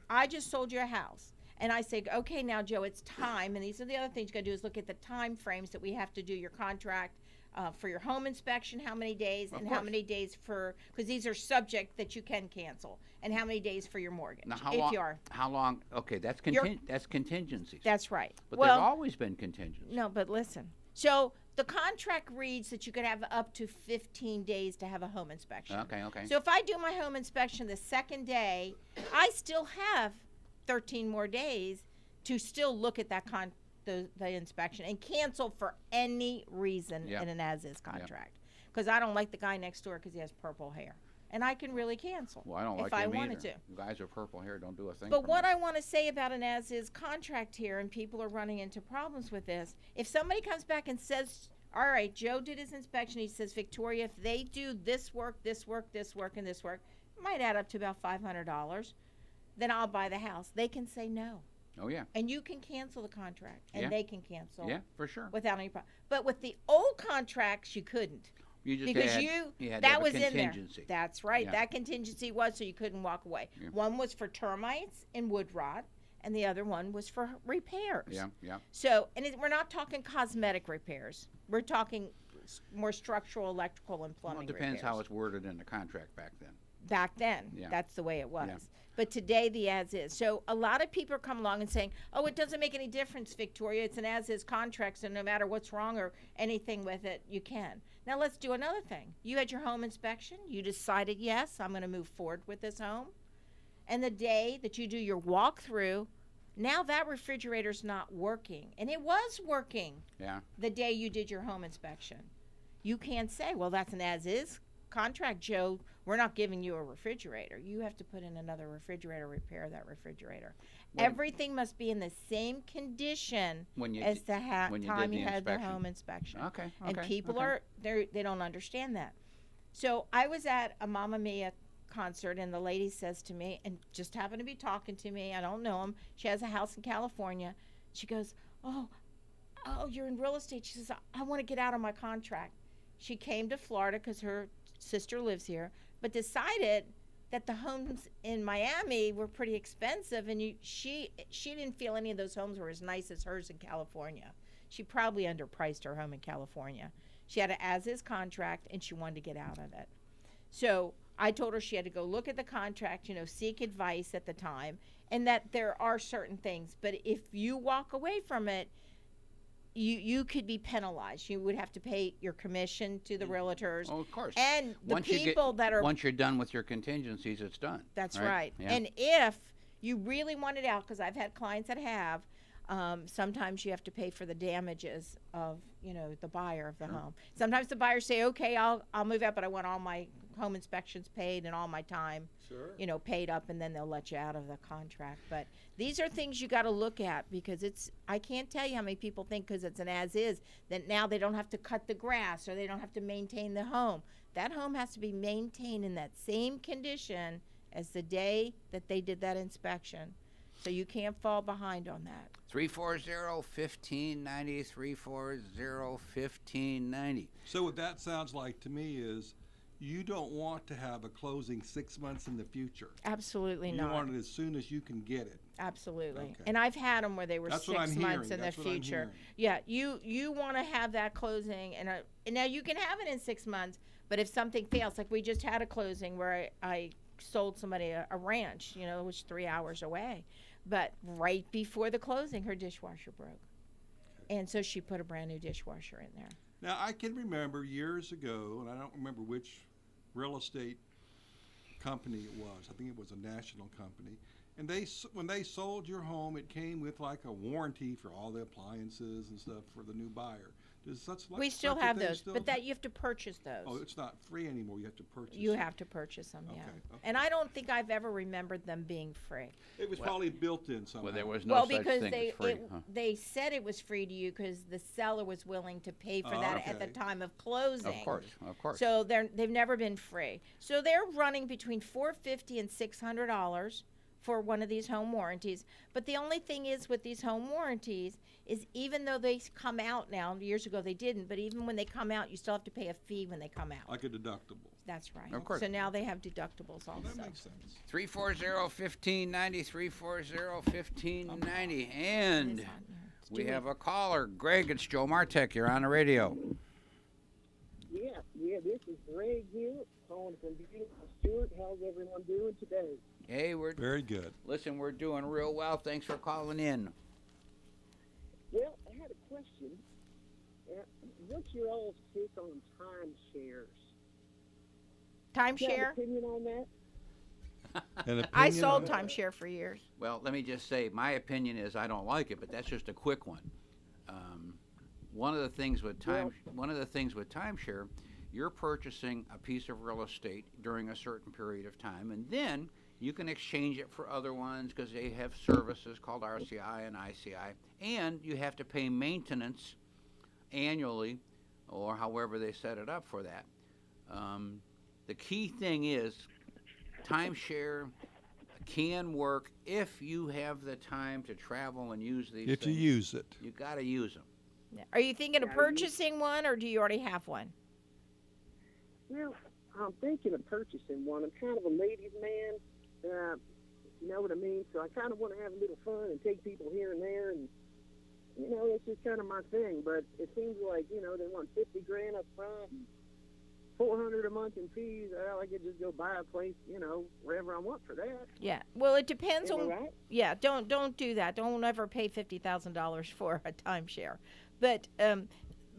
I just sold you a house, and I say, okay, now Joe, it's time, and these are the other things you got to do is look at the time frames that we have to do your contract for your home inspection, how many days, Of and how course. many days because these are subject that you can cancel, and how many days for your mortgage Now, if you are. How long? Okay, that's You're- that's contingencies. That's right. But well, there've always been contingencies. no, but listen. So the contract reads that you could have up to 15 days to have a home inspection. Okay. So if I do my home inspection the second day, I still have 13 more days to still look at that the inspection and cancel for any reason Yeah. in an as-is contract. Because I don't like the guy next door because he has purple hair. And I can really cancel Well, I don't if like I them wanted either. to. Guys with purple hair don't do a thing. But for what me. I want to say about an as-is contract here, and people are running into problems with this, if somebody comes back and says, all right, Joe did his inspection, he says, Victoria, if they do this work, this work, this work, and this work, it might add up to about $500, then I'll buy the house. They can say no. Oh yeah. And you can cancel the contract, and Yeah. they can cancel Yeah, for sure. without any problem. But with the old contracts, you couldn't. You just Because had, you had to that have a was in there. contingency. That's right. Yeah. That contingency was so you couldn't walk away. Yeah. One was for termites and wood rot, and the other one was for repairs. Yeah. So, we're not talking cosmetic repairs. We're talking more structural, electrical, and Well, plumbing it depends repairs. how it's worded in the contract back then. Back then, Yeah. that's the way it was. Yeah. But today, the as-is. So a lot of people are coming along and saying, oh, it doesn't make any difference, Victoria. It's an as-is contract, so no matter what's wrong or anything with it, you can. Now let's do another thing. You had your home inspection. You decided, yes, I'm going to move forward with this home. And the day that you do your walkthrough, now that refrigerator's not working. And it was working Yeah. the day you did your home inspection. You can't say, well, that's an as-is contract, Joe, we're not giving you a refrigerator. You have to put in another refrigerator, repair that refrigerator. Everything must be in the same condition When you as d- the when you time did you the had the inspection. home inspection. Okay. And okay, people okay. they don't understand that. So I was at a Mamma Mia concert, and the lady says to me, and just happened to be talking to me, I don't know him, she has a house in California. She goes, oh, you're in real estate. She says, I want to get out of my contract. She came to Florida because her sister lives here, but decided that the homes in Miami were pretty expensive, and she didn't feel any of those homes were as nice as hers in California. She probably underpriced her home in California. She had an as-is contract, and she wanted to get out of it. So I told her she had to go look at the contract, seek advice at the time, and that there are certain things. But if you walk away from it, you could be penalized. You would have to pay your commission to the realtors. Oh, of course. And the Once people that are... Once you're done with your contingencies, it's done. That's right. Yeah. And if you really want it out, because I've had clients that have, sometimes you have to pay for the damages of, the buyer of the home. Sometimes the buyers say, okay, I'll move out, but I want all my home inspections paid and all my time, paid up, and then they'll let you out of the contract. But these are things you got to look at, because I can't tell you how many people think because it's an as-is that now they don't have to cut the grass or they don't have to maintain the home. That home has to be maintained in that same condition as the day that they did that inspection. So you can't fall behind on that. 340-1590, 340-1590. So what that sounds like to me is you don't want to have a closing 6 months in the future. Absolutely You not. want it as soon as you can get it. Absolutely. Okay. And I've had them where they were That's what 6 I'm months hearing. in That's the what I'm future. hearing. Yeah, you want to have that closing, and now you can have it in 6 months, but if something fails, like we just had a closing where I sold somebody a ranch, it was 3 hours away. But right before the closing, her dishwasher broke. And so she put a brand new dishwasher in there. Now, I can remember years ago, and I don't remember which real estate company it was. I think it was a national company. And when they sold your home, it came with like a warranty for all the appliances and stuff for the new buyer. We still have those, but that you have to purchase those. Oh, it's not free anymore. You have to purchase You them. have to purchase them, yeah. Okay. And I don't think I've ever remembered them being free. It was probably built in somehow. Well, there was no Well, such because thing as free. they said it was free to you because the seller was willing to pay for Oh, that at the okay. time of closing. Of course. So they've never been free. So they're running between $450 and $600 for one of these home warranties. But the only thing is with these home warranties is even though they come out now, years ago they didn't, but even when they come out, you still have to pay a fee when they come out. Like a deductible. That's right. Of course. So now they have deductibles also. Well, that makes sense. 340-1590, 340-1590. And It's on here. It's we due have a caller. Greg, it's Joe Martek. You're on the radio. Yeah, this is Greg here, calling from beautiful Stewart. How's everyone doing today? Hey, Very good. listen, we're doing real well. Thanks for calling in. Well, I had a question. What's your all's take on timeshares? Do you have Timeshare? an opinion on that? I sold timeshare for years. Well, let me just say, my opinion is I don't like it, but that's just a quick one. One of the things with timeshare, you're purchasing a piece of real estate during a certain period of time, and then you can exchange it for other ones because they have services called RCI and ICI, and you have to pay maintenance annually, or however they set it up for that. The key thing is timeshare can work if you have the time to travel and use these If things. you use it. You got to use them. Yeah. Are you thinking of Yeah, purchasing one, or do you already have one? Well, I'm thinking of purchasing one. I'm kind of a ladies' man, you know what I mean? So I kind of want to have a little fun and take people here and there, and, it's just kind of my thing. But it seems like, they want $50,000 up front and $400 a month in fees. Well, I could just go buy a place, wherever I want for that. Yeah. Well, it depends Am I on. right? Yeah. Don't do that. Don't ever pay $50,000 for a timeshare. But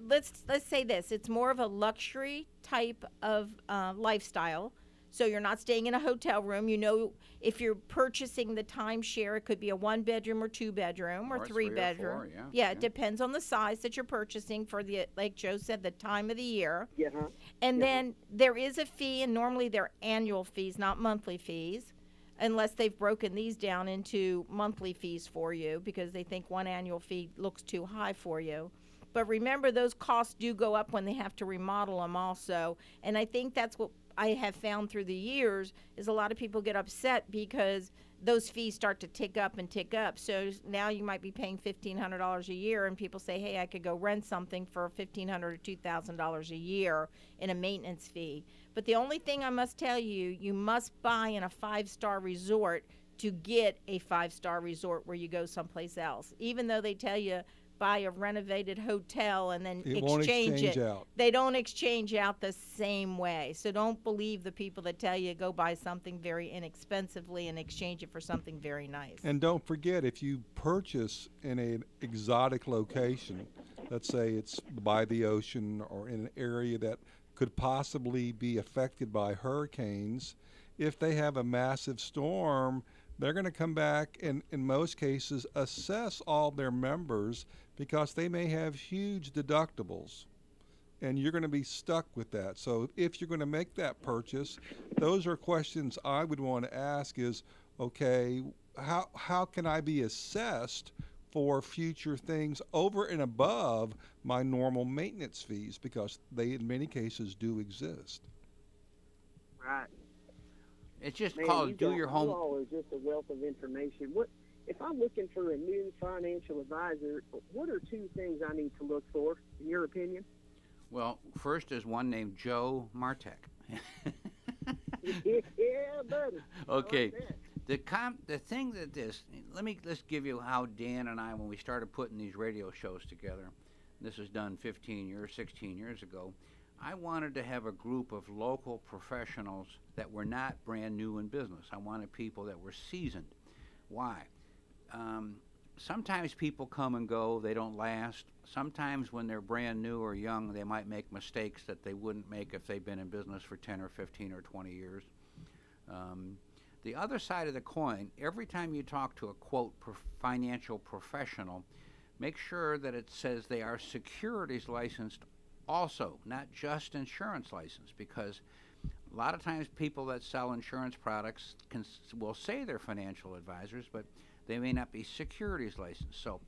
let's say this: it's more of a luxury type of lifestyle. So you're not staying in a hotel room. You know, if you're purchasing the timeshare, it could be a 1-bedroom or 2-bedroom or 3-bedroom. 4, yeah. Yeah, it depends on the size that you're purchasing for the, like Joe said, the time of the year. Yeah, huh? And then there is a fee, and normally they're annual fees, not monthly fees, unless they've broken these down into monthly fees for you because they think one annual fee looks too high for you. But remember, those costs do go up when they have to remodel them also. And I think that's what I have found through the years is a lot of people get upset because those fees start to tick up and tick up. So now you might be paying $1,500 a year, and people say, hey, I could go rent something for $1,500 or $2,000 a year in a maintenance fee. But the only thing I must tell you, you must buy in a 5-star resort to get a 5-star resort where you go someplace else. Even though they tell you buy a renovated hotel and then exchange it. Out. They don't exchange out the same way. So don't believe the people that tell you go buy something very inexpensively and exchange it for something very nice. And don't forget, if you purchase in an exotic location, let's say it's by the ocean or in an area that could possibly be affected by hurricanes, if they have a massive storm, they're going to come back and, in most cases, assess all their members because they may have huge deductibles, and you're going to be stuck with that. So if you're going to make that purchase, those are questions I would want to ask is, okay, how can I be assessed for future things over and above my normal maintenance fees, because they, in many cases, do exist. Right. It's just Man, called do your You home. all are just a wealth of information. What if I'm looking for a new financial advisor? What are 2 things I need to look for, in your opinion? Well, first is one named Joe Martek. Yeah, buddy. Okay. I like that. The thing that let's give you how Dan and I, when we started putting these radio shows together, this was done 16 years ago, I wanted to have a group of local professionals that were not brand new in business. I wanted people that were seasoned. Why? Sometimes people come and go, they don't last. Sometimes when they're brand new or young, they might make mistakes that they wouldn't make if they've been in business for 10 or 15 or 20 years. The other side of the coin, every time you talk to a, quote, financial professional, make sure that it says they are securities licensed also, not just insurance licensed, because a lot of times people that sell insurance products will say they're financial advisors, but they may not be securities licensed. So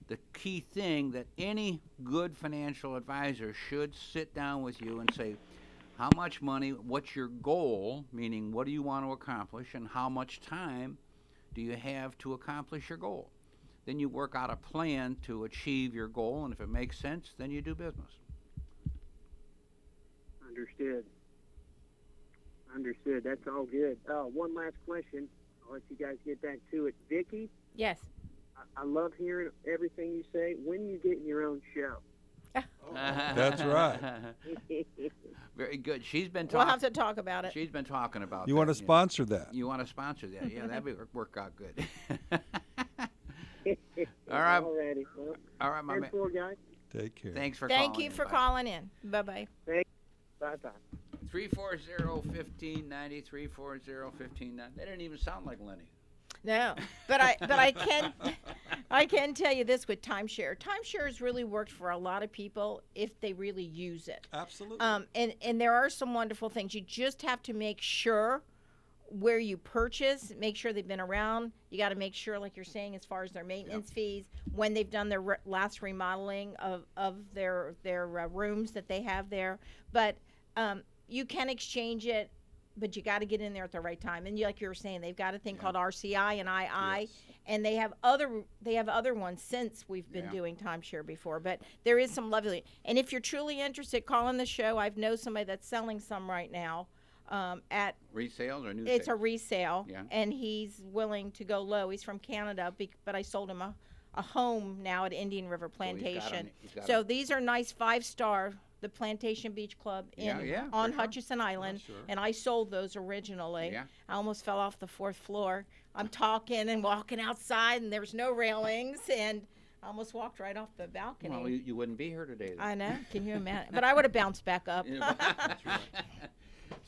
the key thing that any good financial advisor should sit down with you and say, how much money, what's your goal, meaning what do you want to accomplish, and how much time do you have to accomplish your goal? Then you work out a plan to achieve your goal, and if it makes sense, then you do business. Understood. That's all good. One last question. I'll let you guys get back to it. Vicki, Yes. I love hearing everything you say. When you getting your own show? That's right. Very good. She's been We'll talking. have to talk about it. She's been talking about. You that, want to sponsor that? You want to sponsor that? Yeah, that'd work out good. All right. Alrighty. Well, All right, my man. 10-4, guys. Take care. Thanks for calling. Thank you in. for Bye. calling in. Bye-bye. Bye-bye. 340-1590, 340-1590. They didn't even sound like Lenny. No, but I can tell you this with timeshare. Timeshare has really worked for a lot of people if they really use it. Absolutely. And there are some wonderful things. You just have to make sure where you purchase, make sure they've been around. You got to make sure, like you're saying, as far as their maintenance fees, when they've done their last remodeling of their rooms that they have there. But you can exchange it, but you got to get in there at the right time. And like you were saying, they've got a thing called RCI and II, Yes. and they have other ones since we've been doing timeshare before. But there is some lovely. And if you're truly interested, call in the show. I know somebody that's selling some right now. At Resales or new it's sales? a resale, Yeah. and he's willing to go low. He's from Canada, but I sold him a home now at Indian River Plantation. So these are nice 5-star. The Plantation Beach Club on Hutchinson Island, and I sold those originally. Yeah. I almost fell off the 4th floor. I'm talking and walking outside, and there's no railings, and I almost walked right off the balcony. Well, you wouldn't be here today. Then. I know. Can you imagine? But I would have bounced back up. That's right.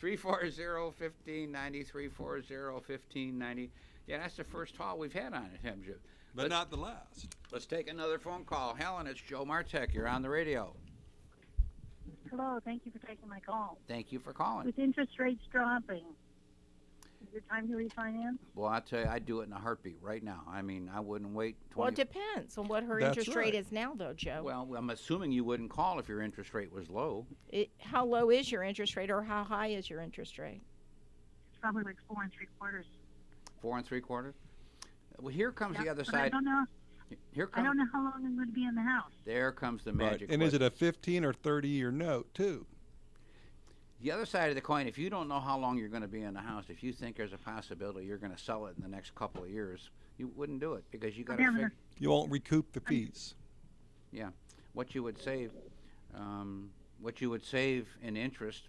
340-1590, 340-1590. Yeah, that's the first call we've had on it, haven't you? But not the last. Let's take another phone call. Helen, it's Joe Martek. You're on the radio. Hello, thank you for taking my call. Thank you for calling. With interest rates dropping, is it time to refinance? Well, I'll tell you, I'd do it in a heartbeat right now. I mean, I wouldn't wait 20... Well, it depends on what her That's interest right. rate is now, though, Joe. Well, I'm assuming you wouldn't call if your interest rate was low. How low is your interest rate, or how high is your interest rate? It's probably like 4 3/4. 4 3/4. Well, here comes the other But side. I don't know. Here I comes. don't know how long I'm going to be in the house. There comes the Right. magic. And is question. it a 15 or 30-year note, too? The other side of the coin, if you don't know how long you're going to be in the house, if you think there's a possibility you're going to sell it in the next couple of years, you wouldn't do it because you got to Yeah, figure. You won't recoup the fees. Yeah, what you would save, in interest,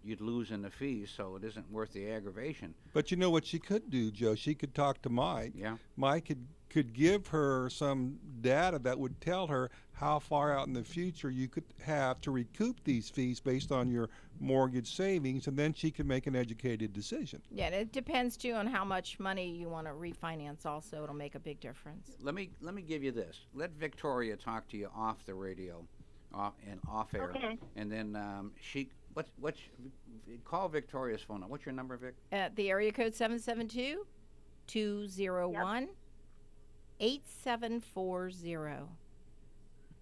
you'd lose in the fees, so it isn't worth the aggravation. But you know what she could do, Joe? She could talk to Mike. Yeah. Mike could give her some data that would tell her how far out in the future you could have to recoup these fees based on your mortgage savings, and then she can make an educated decision. Yeah, and it depends, too, on how much money you want to refinance also. It'll make a big difference. Let me give you this. Let Victoria talk to you off the radio, off air, Okay. and then call Victoria's phone number. What's your number, Vic? The area code 772-201-8740.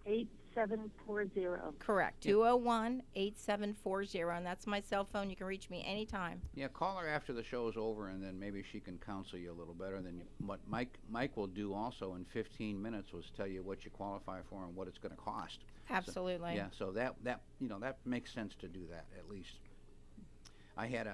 8740. Correct. 201-8740, and that's my cell phone. You can reach me anytime. Yeah, call her after the show's over, and then maybe she can counsel you a little better. Than what Mike will do also in 15 minutes was tell you what you qualify for and what it's going to cost. Absolutely. So that makes sense to do that at least. I had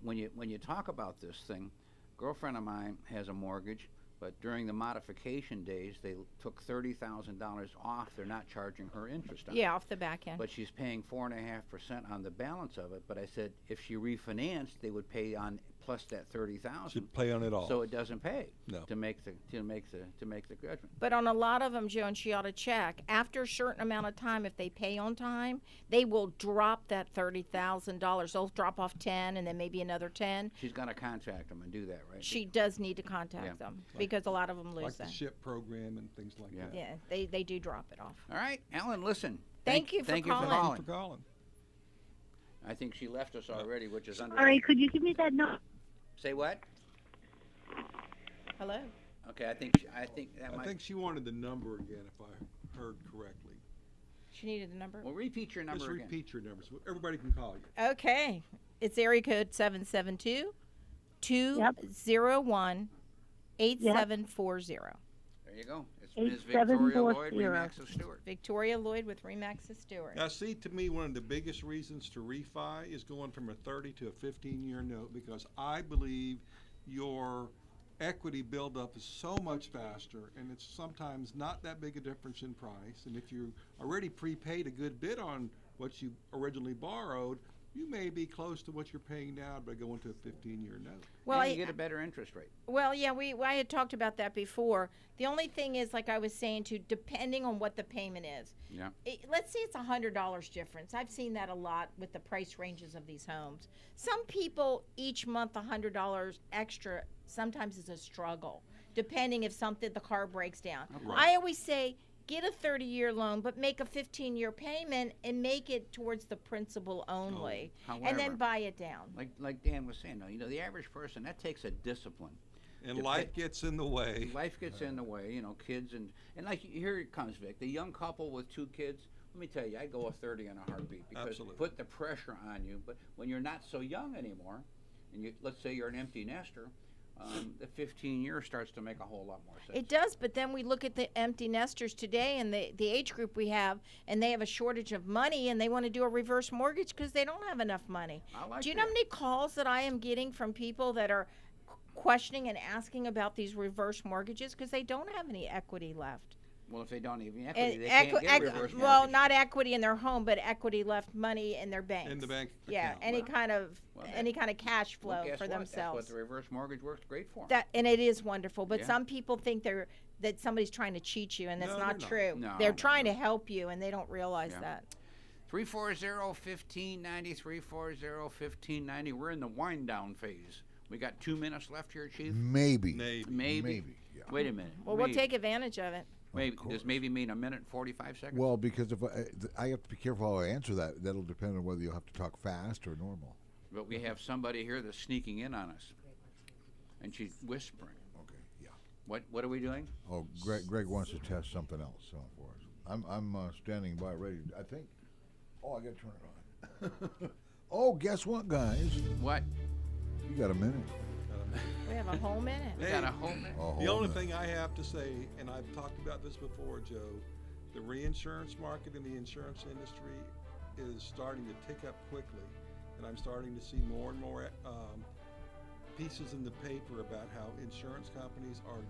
when you talk about this thing, girlfriend of mine has a mortgage, but during the modification days they took $30,000 off. They're not charging her interest on it. Yeah, off the back end. But she's paying 4.5% on the balance of it. But I said if she refinanced, they would pay on plus that $30,000. She'd pay on it all. So it doesn't pay No. to make the judgment. But on a lot of them, Joe, and she ought to check, after a certain amount of time, if they pay on time, they will drop that $30,000. They'll drop off 10 and then maybe another 10. She's got to contact them and do that, right? She does need to contact Yeah. them because a lot of them lose like that. the SHIP program and things like Yeah. that. Yeah, they do drop it off. All right, Ellen, listen. Thank you for thank you calling. for Thank calling. you for calling. I think she left us already, which is under. All right, could you give me that number? Say what? Hello. Okay, I think that I might. think she wanted the number again, if I heard correctly. She needed the number. Well, repeat your number Just again. repeat your number so everybody can call you. Okay. It's area code 772-201-8740. There you go. It's Ms. 8740. Victoria Loyd, Remax of Stewart. Victoria Loyd with Remax of Stewart. Now, see, to me, one of the biggest reasons to refi is going from a 30 to a 15-year note, because I believe your equity buildup is so much faster, and it's sometimes not that big a difference in price. And if you already prepaid a good bit on what you originally borrowed, you may be close to what you're paying now by going to a 15-year note. Well, and you get a better interest rate. Well, yeah, I had talked about that before. The only thing is, like I was saying, depending on what the payment is. Yeah. Let's say it's $100 difference. I've seen that a lot with the price ranges of these homes. Some people each month $100 extra sometimes is a struggle, depending if the car breaks down. Right. I always say, get a 30-year loan, but make a 15-year payment and make it towards the principal only, and then However, buy it down. like Dan was saying, though, the average person, that takes a discipline. And to life pay- gets in the way. Life gets in the way, kids and like here it comes, Vic. The young couple with 2 kids. Let me tell you, I go a 30 in a heartbeat because Absolutely. put the pressure on you. But when you're not so young anymore, and let's say you're an empty nester, the 15 years starts to make a whole lot more sense. It does, but then we look at the empty nesters today and the age group we have, and they have a shortage of money, and they want to do a reverse mortgage because they don't have enough money. I like Do you know how that. many calls that I am getting from people that are questioning and asking about these reverse mortgages because they don't have any equity left? Well, if they don't even And equity, they can't get a reverse well, mortgage. not equity in their home, but equity left money in their banks. In the bank Yeah, account. any Well, kind of well, any kind of cash Well, flow guess for what? themselves. That's what the reverse mortgage works great for. And it is wonderful, but Yeah. some people think that somebody's trying to cheat you, and that's No, not they're true. not. No, They're trying no. to help you, and they don't realize Yeah. that. 340-1590, 340-1590. We're in the wind down phase. We got 2 minutes left here, Chief. Maybe. Maybe. Yeah. Wait a minute. Well, we'll take advantage of it. Maybe. Does maybe mean a minute and 45 seconds? Well, because if I have to be careful how I answer that. That'll depend on whether you'll have to talk fast or normal. But we have somebody here that's sneaking in on us, and she's whispering. Okay. Yeah. What are we doing? Oh, Greg wants to test something else for us. I'm standing by ready. I think. Oh, I got to turn it on. Oh, guess what, guys? What? You got a minute. We have a whole minute. We got a whole minute. The only thing I have to say, and I've talked about this before, Joe, the reinsurance market in the insurance industry is starting to tick up quickly, and I'm starting to see more and more pieces in the paper about how insurance companies are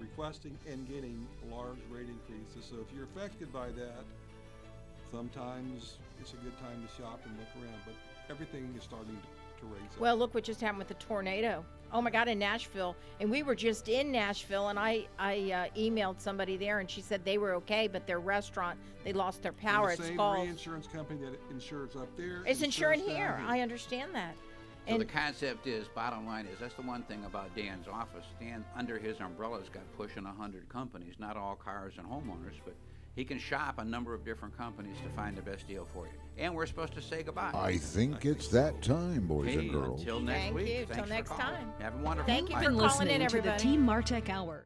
requesting and getting large rate increases. So if you're affected by that, sometimes it's a good time to shop and look around, but everything is starting to raise up. Well, look what just happened with the tornado. Oh my God, in Nashville. And we were just in Nashville, and I emailed somebody there, and she said they were okay, but their restaurant, they lost their power. And the It's same called. reinsurance company that insures up there. It's insuring insures here. down I understand that. So And the concept is, bottom line is, that's the one thing about Dan's office. Dan, under his umbrella's got pushing 100 companies, not all cars and homeowners, but he can shop a number of different companies to find the best deal for you. And we're supposed to say goodbye. I think it's that time, boys Hey, and girls. until next Thank week. you. Thanks Till for next calling. time. Have a wonderful Thank you night. for Been calling in, listening to the everybody. Team Martek Hour.